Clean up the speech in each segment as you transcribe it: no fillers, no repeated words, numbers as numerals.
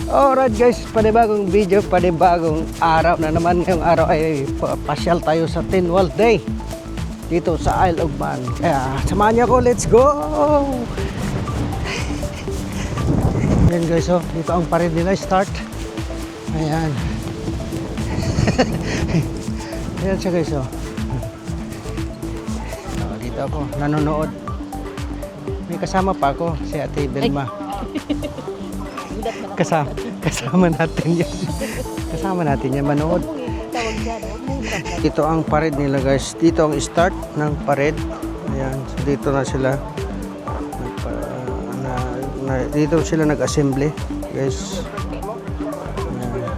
Alright guys, panibagong video, panibagong araw na naman. Ngayong araw ay pasyal tayo sa Tynwald Day dito sa Isle of Man. Kaya samahan niyo ako, let's go! Ayan guys, oh, dito ang pared nila start. Ayan. Ayan siya guys, oh. Dito ako nanonood. May kasama pa ako, si Ate Belma. Kasama natin yan. Kasama natin yan manood. Ito ang pared nila guys. Dito ang start ng pared. Ayan. So dito na sila. Dito sila nag-assembly guys. Ayan.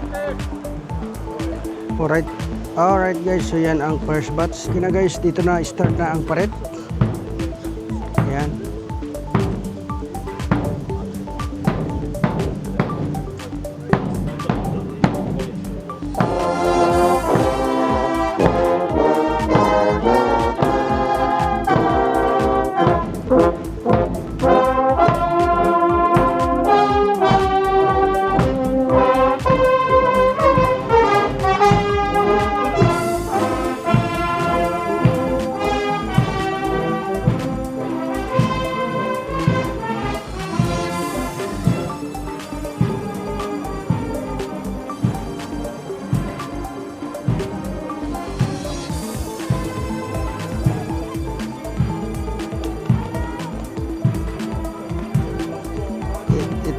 Alright guys. So yan ang first batch. Kina guys. Dito na start na ang pared. Ayan.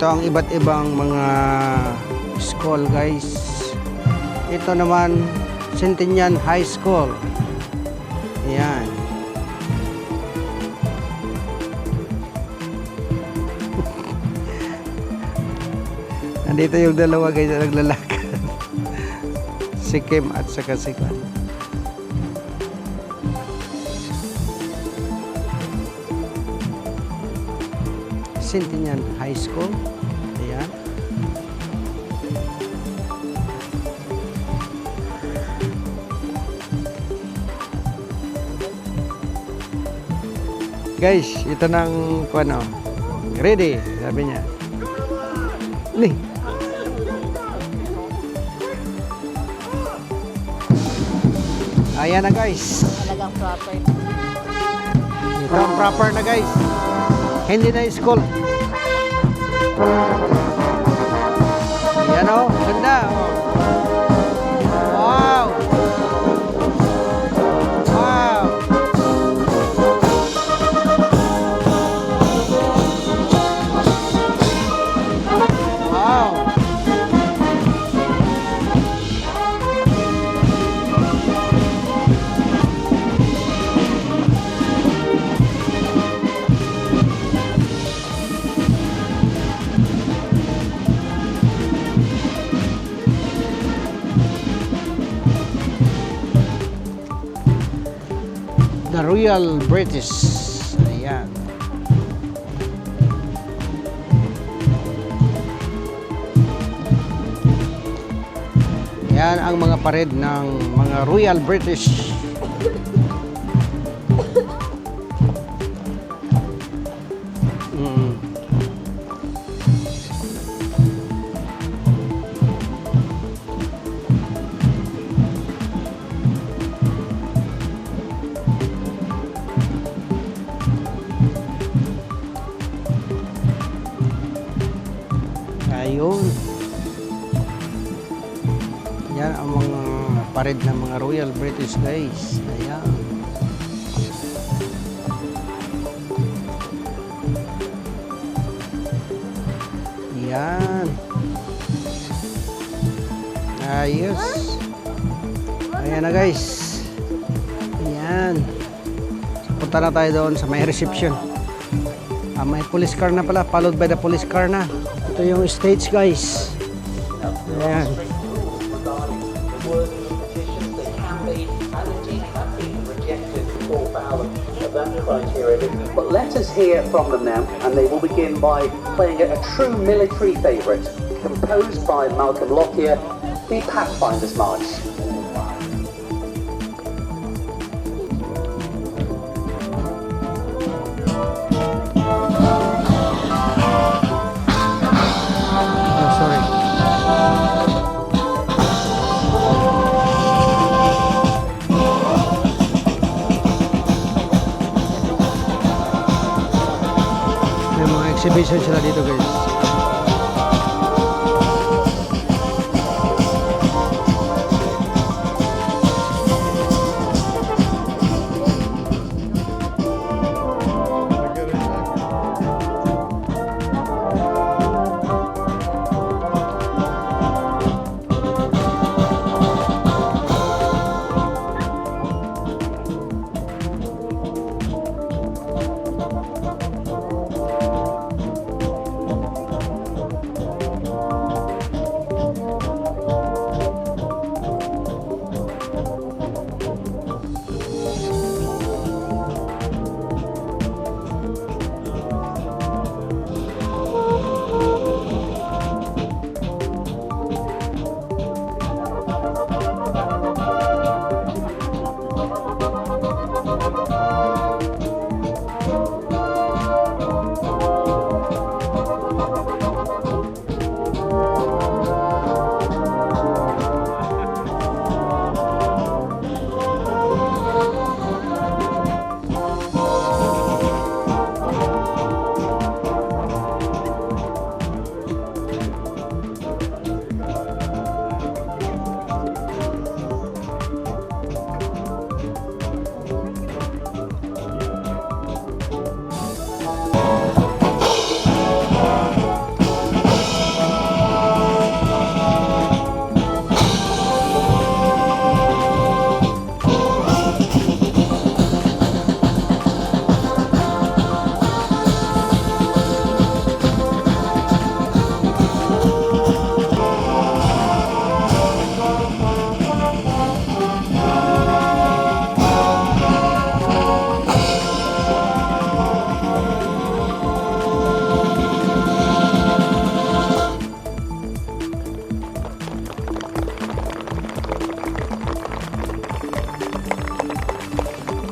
Ito ang iba't ibang mga school guys. Ito naman Centennial High School. Ayan. Nandito yung dalawa guys na naglalakad. Si Kim at saka si Kwan. Centennial High School. Ayan. Guys, ito nang ano, ready, sabi niya. Nih. Ayan na guys. Talagang proper. Ito ang proper na guys. Hindi na school. Yan o, ganda. Wow. Wow. Wow. The Royal British. Ayan. Yan ang mga pared ng mga Royal British. Ayun. Yan ang mga pared ng mga Royal British guys. Ayan. Yan. Ayos. Ayan na guys. Ayan. Punta na tayo doon sa may reception. May police car na pala, followed by the police car na. Ito yung stage guys. Ayan. But let us hear from them now, and they will begin by playing a true military favourite, composed by Malcolm Lockyer, the Pathfinder's March. Oh, sorry. exhibition sila dito guys.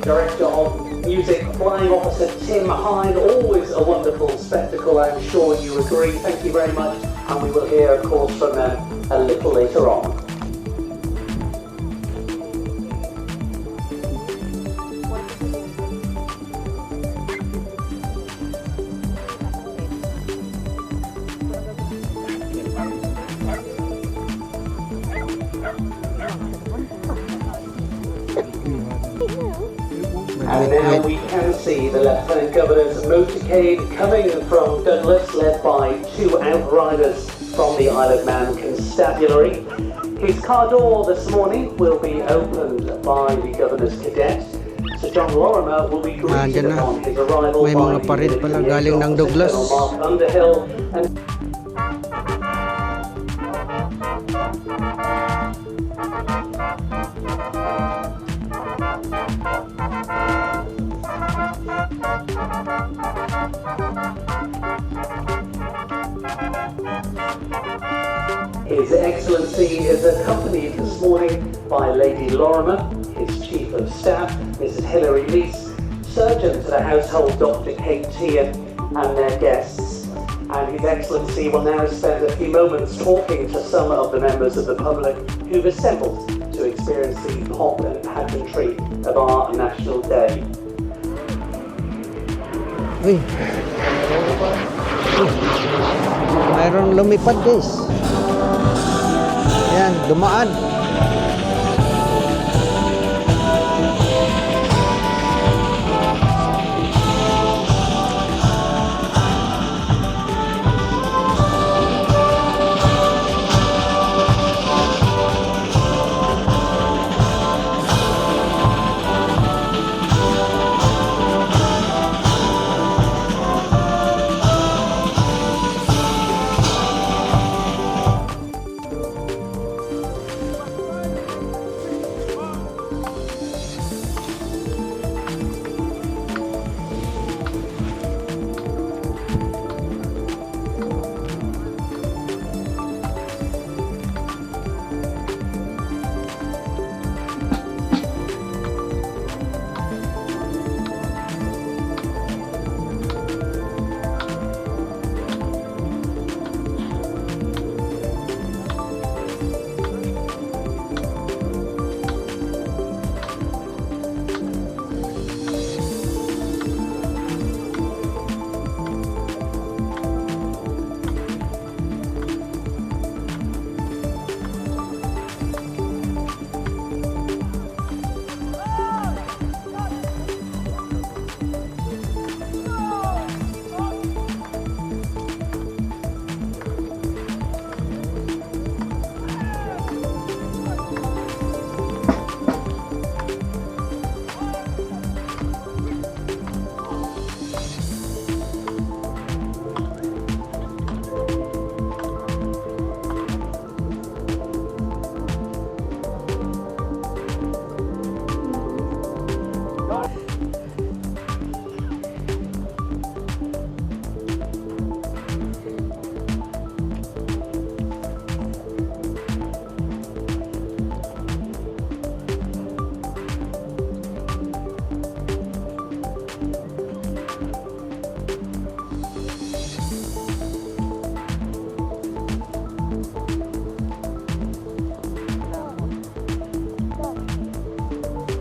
Director of Music, Flying Officer Tim Hine. Always a wonderful spectacle, I'm sure you agree. Thank you very much, and we will hear, of course, from them a little later on. And now we can see the Lieutenant Governor's motorcade coming from Douglas, led by two outriders from the Isle of Man Constabulary. His car door this morning will be opened by the Governor's cadet. Sir John Lorimer will be greeted Nandyan na. upon his arrival May mga parit pala galing ng Douglas. Colonel Mark Underhill and His Excellency is accompanied this morning by Lady Lorimer, his Chief of Staff, Mrs. Hilary Leese, Surgeon to the Household Dr. Kate Tier, and their guests. And His Excellency will now spend a few moments talking to some of the members of the public who've assembled to experience the pomp and pageantry of our National Day. Uy. Mayroong lumipad guys. Ayan, dumaan.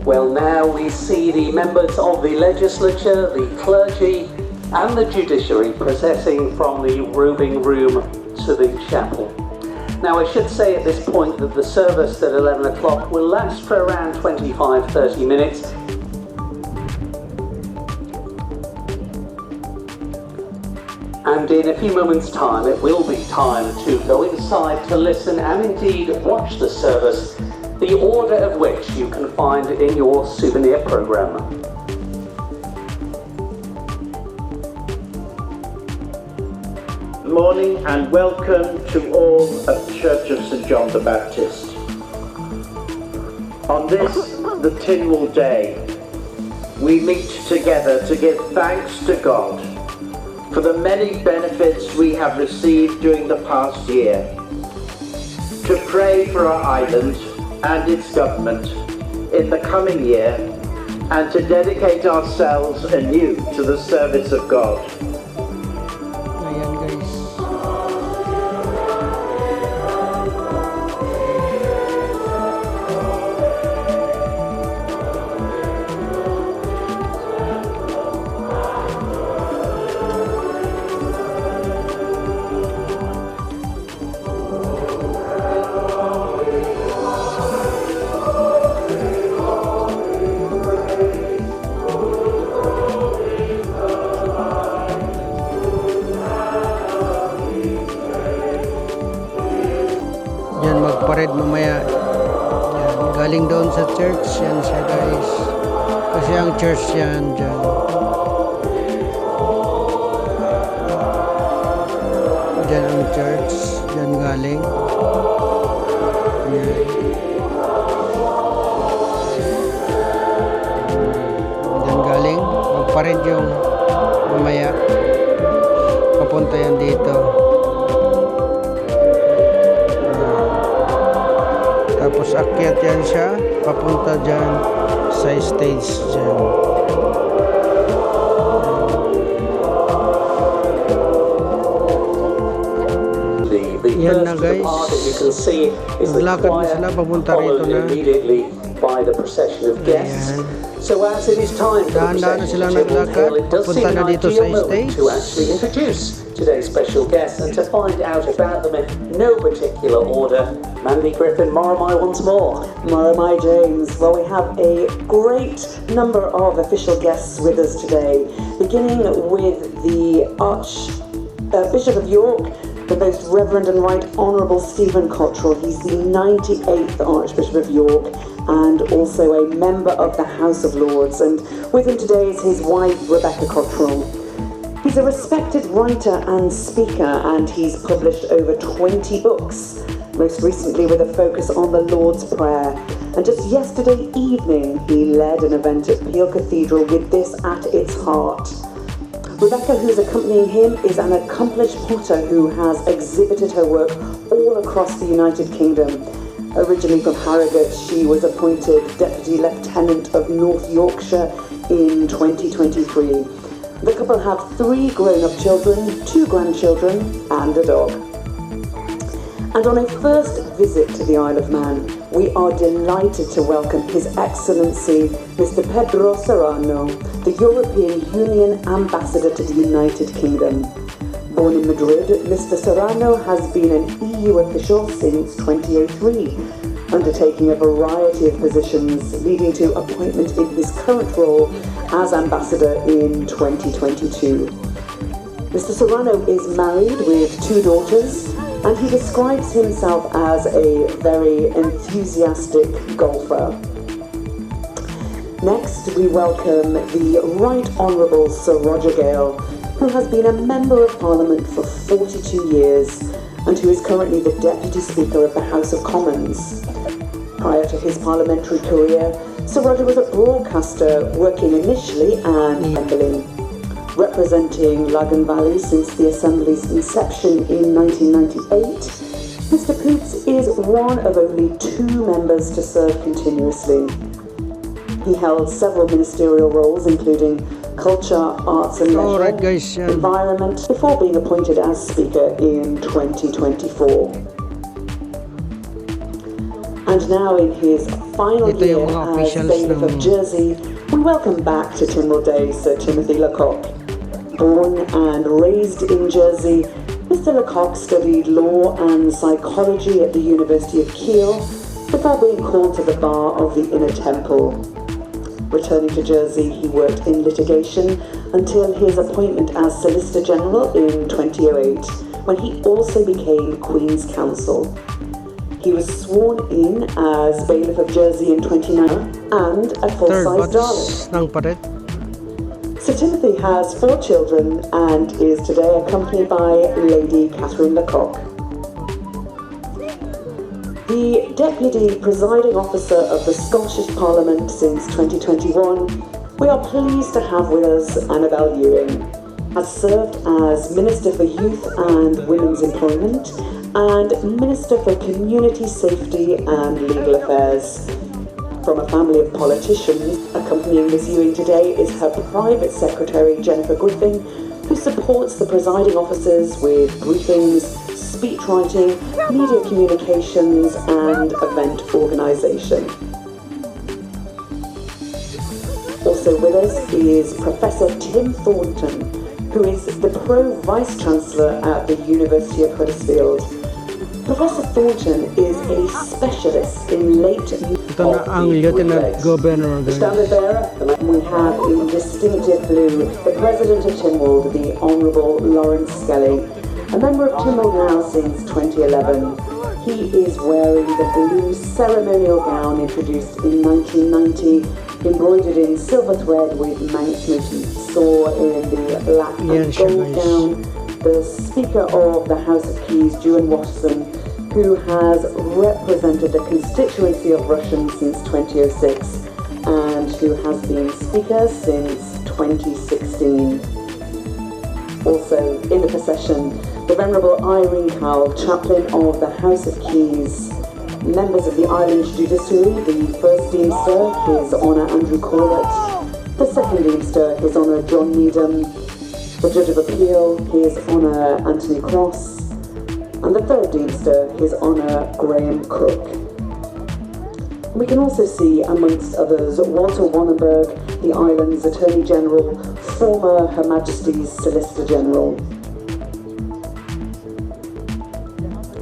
Well, now we see the members of the legislature, the clergy, and the judiciary processing from the robing room to the chapel. Now, I should say at this point that the service at 11 o'clock will last for around 25-30 minutes. And in a few moments' time, it will be time to go inside to listen and indeed watch the service, the order of which you can find in your souvenir programme. Good morning and welcome to all of the Church of St John the Baptist. On this, the Tynwald Day, we meet together to give thanks to God for the many benefits we have received during the past year, to pray for our island and its government in the coming year, and to dedicate ourselves anew to the service of God. Ayan guys. Yan, magpared mamaya. Yan, galing doon sa church. Yan siya guys. Kasi ang church yan dyan. Dyan ang church. Dyan galing. Yan. Dyan galing. Magpared yung mamaya. Papunta yan dito. Tapos akyat yan siya, papunta dyan sa stage dyan. Yan na guys. Naglakad na sila, papunta rito na. By the procession of guests. So as it is time for the procession to unveil, it does seem an ideal moment to actually introduce today's special guests and to find out about them in no particular order. Mandy Griffin, Moramai once more. Moramai James. Well, we have a great number of official guests with us today, beginning with the Archbishop of York, the Most Reverend and Right Honourable Stephen Cottrell. He's the 98th Archbishop of York and also a member of the House of Lords. And with him today is his wife, Rebecca Cottrell. He's a respected writer and speaker, and he's published over 20 books, most recently with a focus on the Lord's Prayer. And just yesterday evening, he led an event at Peel Cathedral with this at its heart. Rebecca, who's accompanying him, is an accomplished potter who has exhibited her work all across the United Kingdom. Originally from Harrogate, she was appointed Deputy Lieutenant of North Yorkshire in 2023. The couple have 3 grown-up children, 2 grandchildren, and a dog. And on a first visit to the Isle of Man, we are delighted to welcome His Excellency Mr. Pedro Serrano, the European Union Ambassador to the United Kingdom. Born in Madrid, Mr. Serrano has been an EU official since 2003, undertaking a variety of positions, leading to appointment in his current role as Ambassador in 2022. Mr. Serrano is married with 2 daughters, and he describes himself as a very enthusiastic golfer. Next, we welcome the Right Honourable Sir Roger Gale, who has been a Member of Parliament for 42 years and who is currently the Deputy Speaker of the House of Commons. Prior to his parliamentary career, Sir Roger was a broadcaster, working initially at Assembly. Representing Lagan Valley since the Assembly's inception in 1998, Mr. Poots is one of only 2 members to serve continuously. He held several ministerial roles, including Culture, Arts and Leisure, Environment, before being appointed as Speaker in 2024. And now in his final Ito year yung mga as officials Bailiff of ng- Jersey, we welcome back to Tynwald Day Sir Timothy Lecoq. Born and raised in Jersey, Mr. Lecoq studied law and psychology at the University of Kiel before being called to the bar of the Inner Temple. Returning to Jersey, he worked in litigation until his appointment as Solicitor General in 2008, when he also became Queen's Counsel. He was sworn in as Bailiff of Jersey in 2009 and a Third full-size darling. batch ng pared. Sir Timothy has 4 children and is today accompanied by Lady Catherine Lecoq. The Deputy Presiding Officer of the Scottish Parliament since 2021, we are pleased to have with us Annabel Ewing, has served as Minister for Youth and Women's Employment and Minister for Community Safety and Legal Affairs. From a family of politicians, accompanying Miss Ewing today is her private secretary, Jennifer Griffin, who supports the presiding officers with briefings, speech writing, media communications and event organisation. Also with us is Professor Tim Thornton, who is the Pro Vice-Chancellor at the University of Huddersfield. Professor Thornton is a specialist in late... Ito na ang Lieutenant Governor. The standard bearer, we have in distinctive blue the President of Tynwald, the Honourable Lawrence Skelly, a member of Tynwald now since 2011. He is wearing the blue ceremonial gown introduced in 1990, embroidered in silver thread with Manx motifs. Saw in the black and gold gown, the Speaker of the House of Keys, Ewan Watson, who has represented the constituency of Russian since 2006 and who has been Speaker since 2016. Also in the procession, the Venerable Irene Cowell, Chaplain of the House of Keys, members of the Island Judiciary, the First Deemster, His Honour Andrew Corlett, the Second Deemster, His Honour John Needham, the Judge of Appeal, His Honour Anthony Cross, and the Third Deemster, His Honour Graham Cook. We can also see, amongst others, Walter Wannenberg, the island's Attorney General, former Her Majesty's Solicitor General.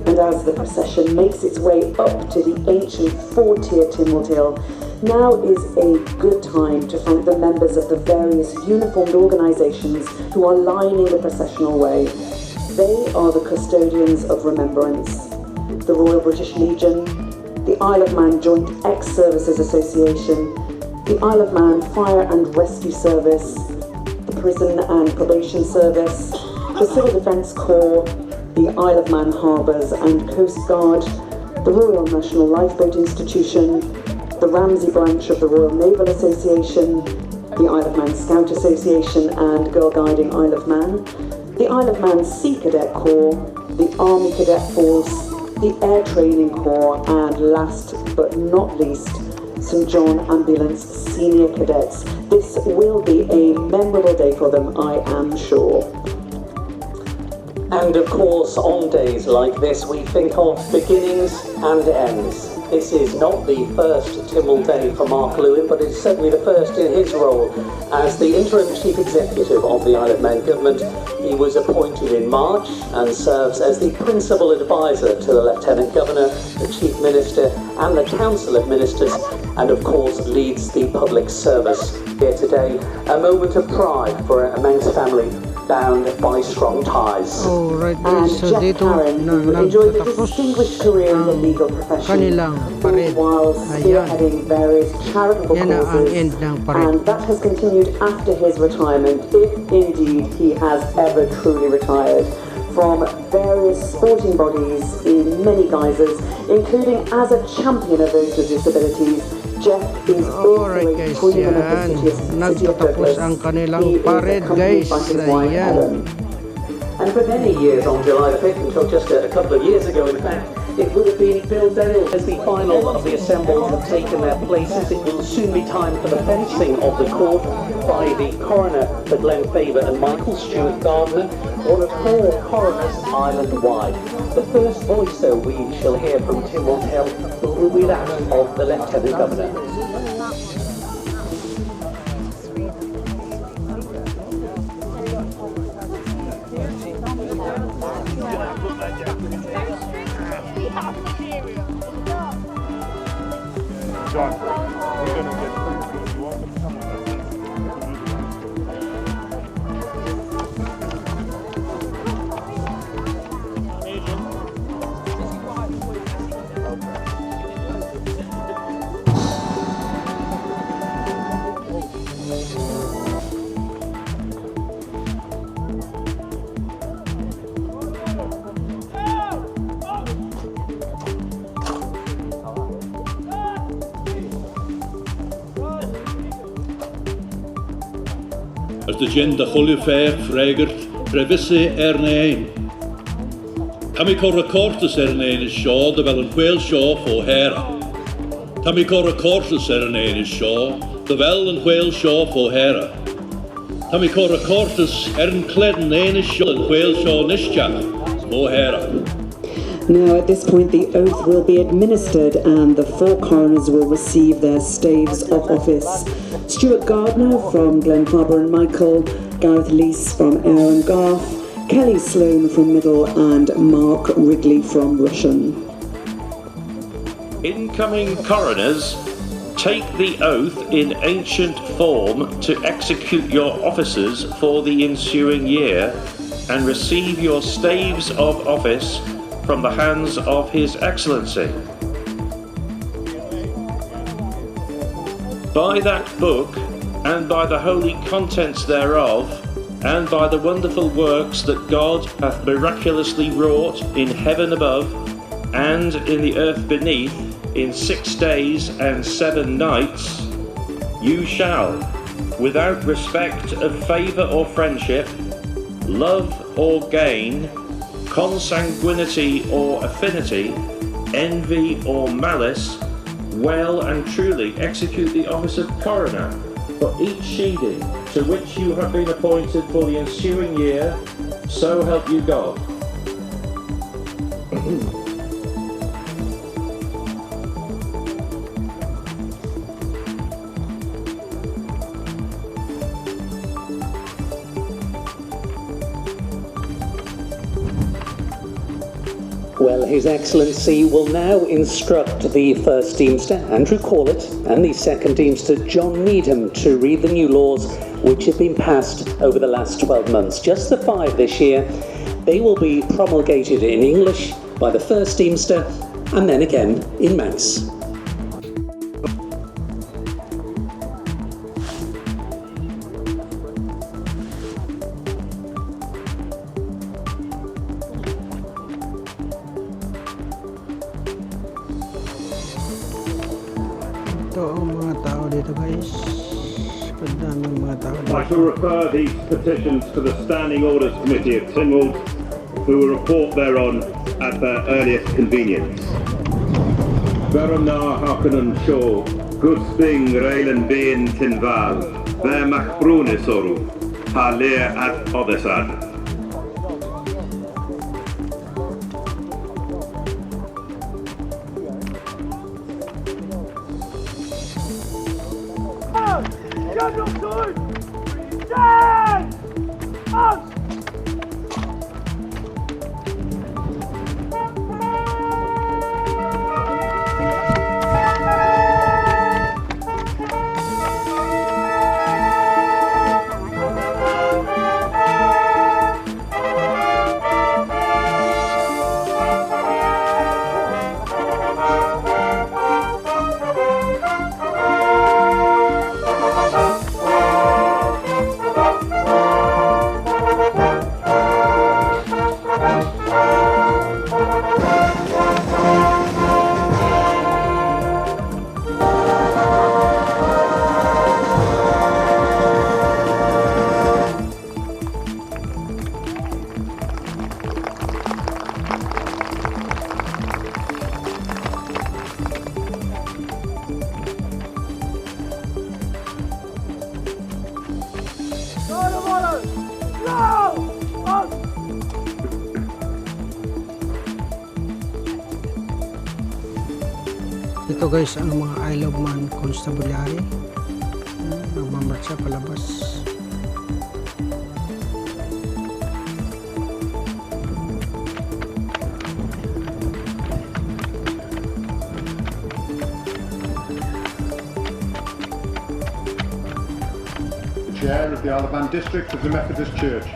And as the procession makes its way up to the ancient 4-tier Tynwald Hill, now is a good time to thank the members of the various uniformed organisations who are lining the processional way. They are the custodians of remembrance, the Royal British Legion, the Isle of Man Joint Ex-Services Association, the Isle of Man Fire and Rescue Service, the Prison and Probation Service, the Civil Defence Corps, the Isle of Man Harbours and Coast Guard, the Royal National Lifeboat Institution, the Ramsey branch of the Royal Naval Association, the Isle of Man Scout Association and Girl Guiding Isle of Man, the Isle of Man Sea Cadet Corps, the Army Cadet Force, the Air Training Corps, and last but not least, St John Ambulance Senior Cadets. This will be a memorable day for them, I am sure. And of course, on days like this, we think of beginnings and ends. This is not the first Tynwald Day for Mark Lewin, but it's certainly the first in his role as the interim chief executive of the Isle of Man government. He was appointed in March and serves as the principal advisor to the Lieutenant Governor, the Chief Minister and the Council of Ministers, and of course leads the public service. Here today, a moment of pride for a Manx family bound by strong ties. Alright And guys, so Jeff dito Karen, na who enjoyed a nagtatapos distinguished career in the ang legal profession, kanilang pared. while Ayan. spearheading various charitable Yan na ang causes, end ng pared. and that has continued after his retirement, if indeed he has ever truly retired, from various sporting bodies in many guises, including as a champion of those with disabilities. Jeff is also Alright a guys, freeman of yan. the city of Nagtatapos Douglas. ang kanilang He is pared accompanied guys. by his wife, Ayan. Ellen. And for many years on July the 5th, until just a couple of years ago in fact, it would have been Bill Dale. As the final of the assembled have taken their places, it will soon be time for the fencing of the court by the coroner for Glen Faber and Michael Stuart Gardner, one of 4 coroners island-wide. The first voice, though, we shall hear from Tynwald Hill will be that of the Lieutenant Governor. John, we're going to get through. You want to come with us? As de gin de cholifer fregert, previsse nein. Tam ik recortes nein is shaw, de wel een wheel shaw voor hera. Tam ik recortes nein is shaw, de wel een wheel shaw voor hera. Tam ik recortes een kleden nein is shaw, een wheel shaw nischach voor hera. Now, at this point, the oath will be administered and the 4 coroners will receive their staves of office. Stuart Gardner from Glen Faber and Michael, Gareth Lees from Ayr and Garth, Kelly Sloan from Middle, and Mark Wrigley from Rushen. Incoming coroners, take the oath in ancient form to execute your offices for the ensuing year and receive your staves of office from the hands of His Excellency. By that book, and by the holy contents thereof, and by the wonderful works that God hath miraculously wrought in heaven above, and in the earth beneath, in 6 days and 7 nights, you shall, without respect of favour or friendship, love or gain, consanguinity or affinity, envy or malice, well and truly execute the office of coroner for each sheading to which you have been appointed for the ensuing year, so help you God. Well, His Excellency will now instruct the First Deemster, Andrew Corlett, and the Second Deemster, John Needham, to read the new laws which have been passed over the last 12 months. Just the 5 this year. They will be promulgated in English by the First Deemster and then again in Manx. Ito ang mga tao dito, guys. Kadaming mga tao dito. I shall refer these petitions to the Standing Orders Committee of Tynwald, who will report thereon at their earliest convenience. Verna Hakanan Shaw, Gusping Raylan Bain Tynwald, Ver Machbrune Soru, Halir at Odesad. Ito guys, ang mga I Love Man Constabulary. Nagmamarcha palabas. Chair of the Isle of Man District of the Methodist Church.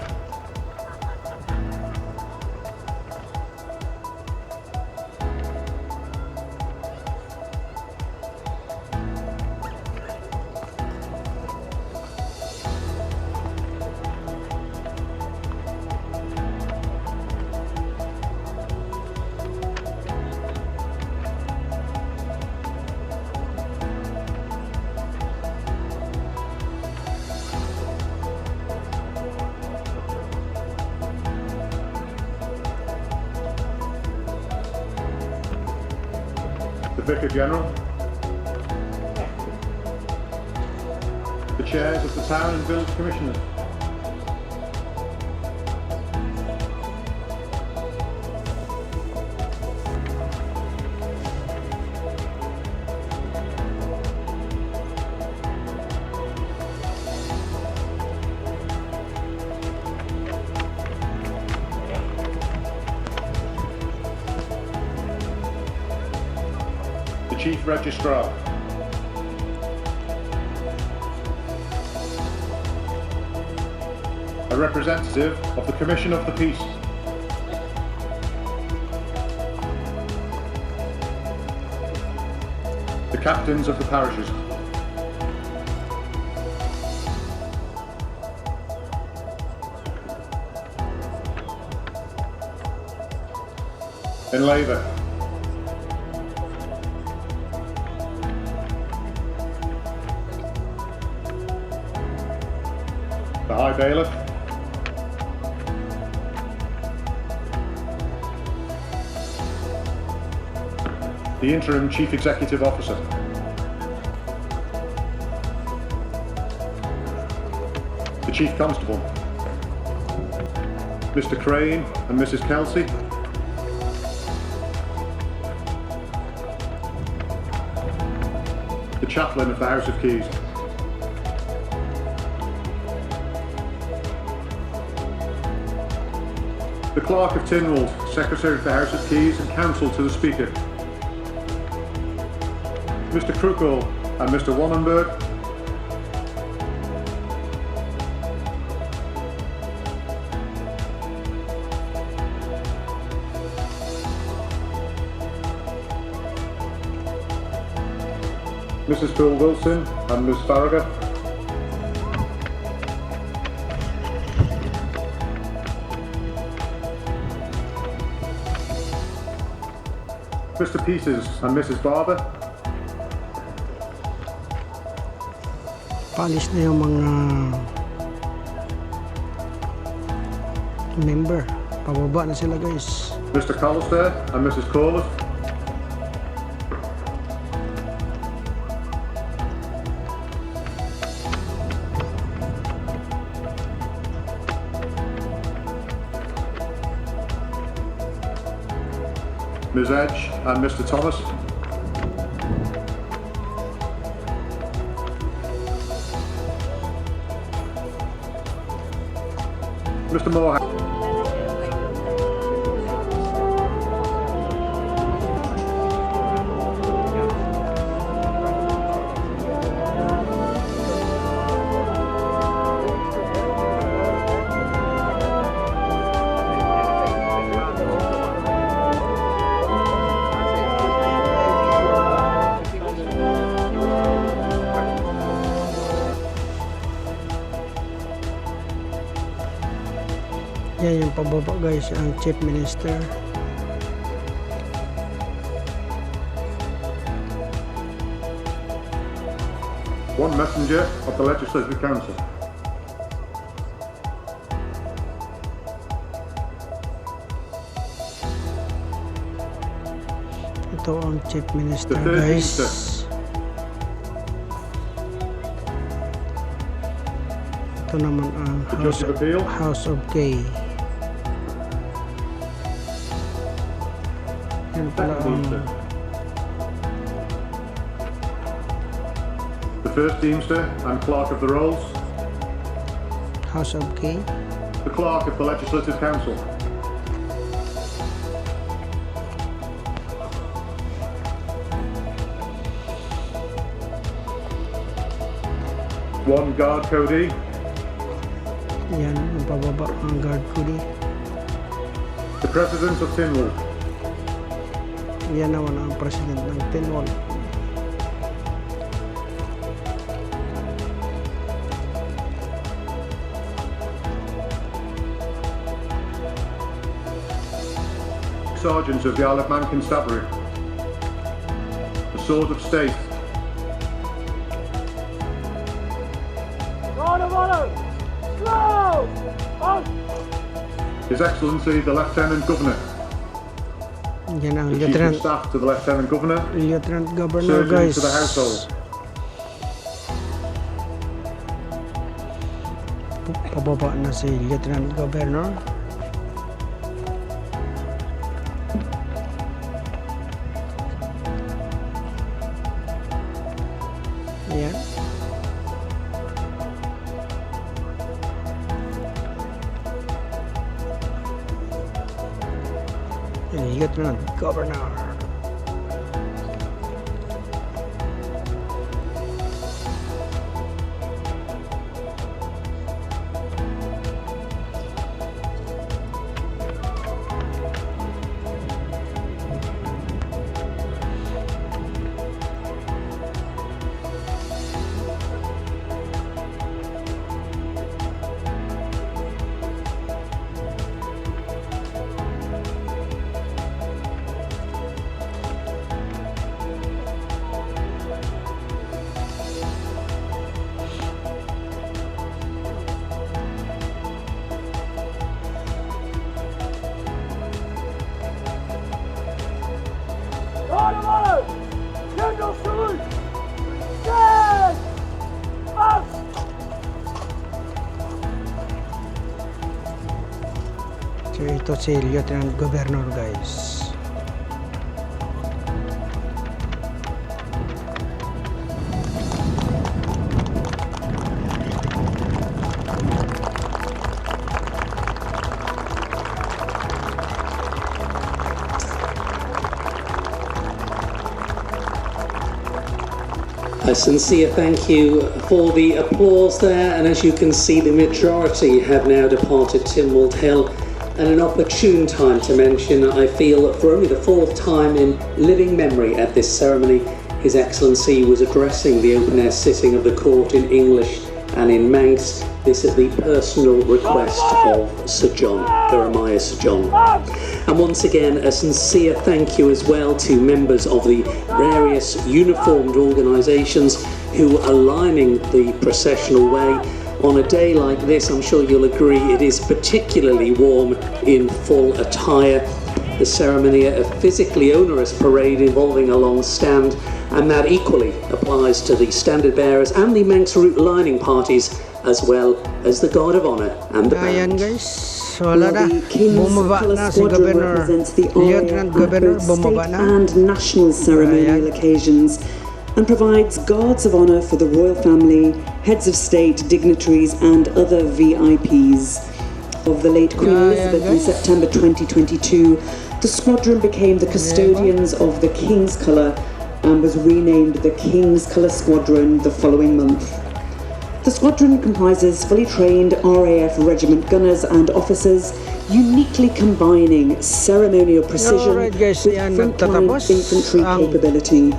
The Vicar General, the chairs of the Town and Village Commissioners, Chief Registrar, a representative of the Commission of the Peace, the captains of the parishes, in labour, the High Bailiff, the Interim Chief Executive Officer, the Chief Constable, Mr. Crane and Mrs. Kelsey, the Chaplain of the House of Keys, the Clerk of Tynwald, Secretary of the House of Keys and Counsel to the Speaker, Mr. Krukol and Mr. Wannenberg, Mrs. Bill Wilson and Ms. Farragut, Mr. Peters and Mrs. Barber, Palis na yung mga member. Pababa na sila guys. Mr. Collister and Mrs. Corliss, Ms. Edge and Mr. Thomas, Mr. Moore. Yan yung pababa guys, ang Chief Minister. One messenger of the Legislative Council. Ito ang Chief Minister The third guys. minister. Ito naman ang The Judge of Appeal. House of K. Yan pala Second ang minister. the First Deemster and Clerk of the Rolls, House of K. the Clerk of the Legislative Council, one Guard Cody, Yan, ang pababa ang guard ko di. the President of Tynwald, Yan naman ang president ng Tynwald. Sergeant of the Isle of Man Constabulary, the Sword of State, His Excellency the Lieutenant Governor, Yan ang the Chief of Lieutenant, Staff to the Lieutenant Governor, Lieutenant Governor, Surgeon guys. to the Household, Pababa na si Lieutenant Governor. Ayan. Lieutenant Governor. So ito si Lieutenant Governor, guys. A sincere thank you for the applause there, and as you can see, the majority have now departed Tynwald Hill. And an opportune time to mention, I feel, for only the fourth time in living memory at this ceremony, His Excellency was addressing the open-air sitting of the court in English and in Manx. This at the personal request of Sir John, Jeremiah Sir John. And once again, a sincere thank you as well to members of the various uniformed organisations who are lining the processional way. On a day like this, I'm sure you'll agree, it is particularly warm in full attire. The ceremony, a physically onerous parade involving a long stand, and that equally applies to the standard bearers and the Manx route lining parties, as well as the Guard of Honour and the Ayan, band. guys. Wala na. The King's Bumaba Colour na si Squadron Governor. represents the Lieutenant RAF Governor, at both bumaba state na. and national ceremonial Ayan. occasions, and provides guards of honour for the royal family, heads of state, dignitaries and other VIPs. Of the late Queen Elizabeth in guys. September 2022, the squadron became the custodians of the King's Colour and was renamed the King's Colour Squadron the following month. The squadron comprises fully trained RAF regiment gunners and officers, uniquely combining ceremonial precision Alright, guys, with yan, frontline nagtatapos infantry ang capability.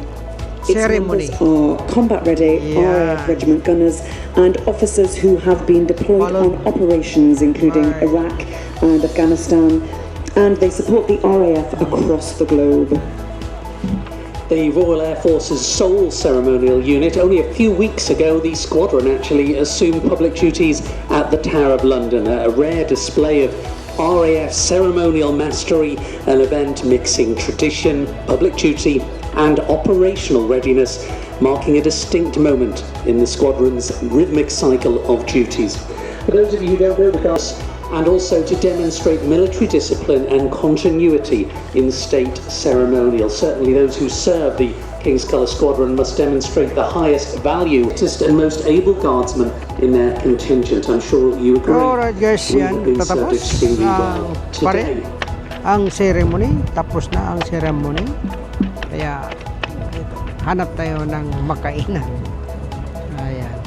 Its ceremony. members are combat-ready Yeah. RAF regiment gunners and officers who have been deployed Follow. on operations including Right. Iraq and Afghanistan, and they support the RAF across the globe. The Royal Air Force's sole ceremonial unit. Only a few weeks ago, the squadron actually assumed public duties at the Tower of London, a rare display of RAF ceremonial mastery, an event mixing tradition, public duty and operational readiness, marking a distinct moment in the squadron's rhythmic cycle of duties. For those of you who don't know the guys, and also to demonstrate military discipline and continuity in state ceremonial. Certainly those who serve the King's Colour Squadron must demonstrate the highest value and most able guardsmen in their contingent. I'm sure you agree. Alright guys, We yan. have been served Tatapos extremely well today. ang ceremony. Tapos na ang ceremony. Kaya hanap tayo ng makainan. Ayan.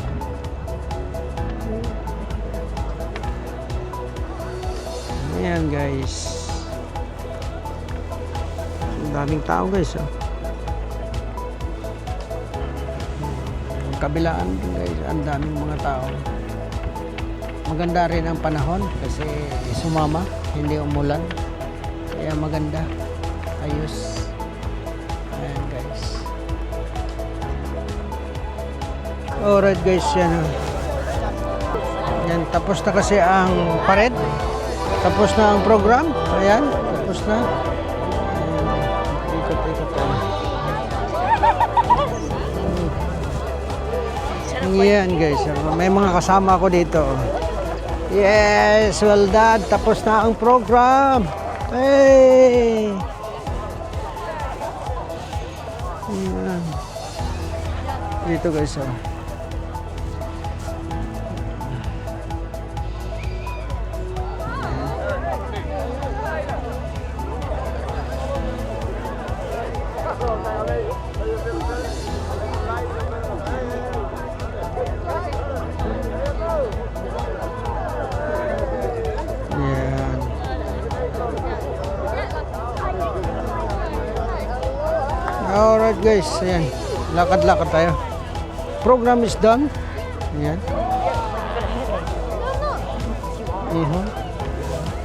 Ayan guys. Ang daming tao guys. Oh. Ang kabilaan din guys. Ang daming mga tao. Maganda rin ang panahon kasi sumama. Hindi umulan. Kaya maganda. Ayos. Ayan guys. Alright guys, yan. Yan, tapos na kasi ang parade. Tapos na ang program. Ayan, tapos na. Ikot-ikot tayo. Yan guys, may mga kasama ko dito. Yes, well done. Tapos na ang program. Hey! Yan. Dito guys, oh. Yan. Alright guys, ayan. Lakad-lakad tayo. Program is done. Ayan.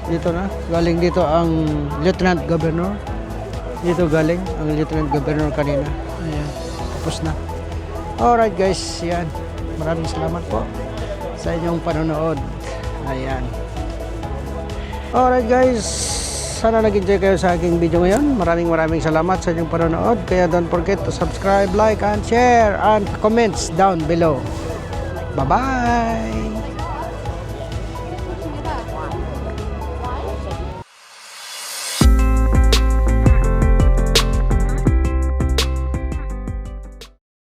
Dito na. Galing dito ang Lieutenant Governor. Dito galing ang Lieutenant Governor kanina. Ayan. Tapos na. Alright guys, ayan. Maraming salamat po sa inyong panonood. Ayan. Alright guys, sana nag-enjoy kayo sa aking video ngayon. Maraming salamat sa inyong panonood. Kaya don't forget to subscribe, like, and share, and comments down below. Bye-bye!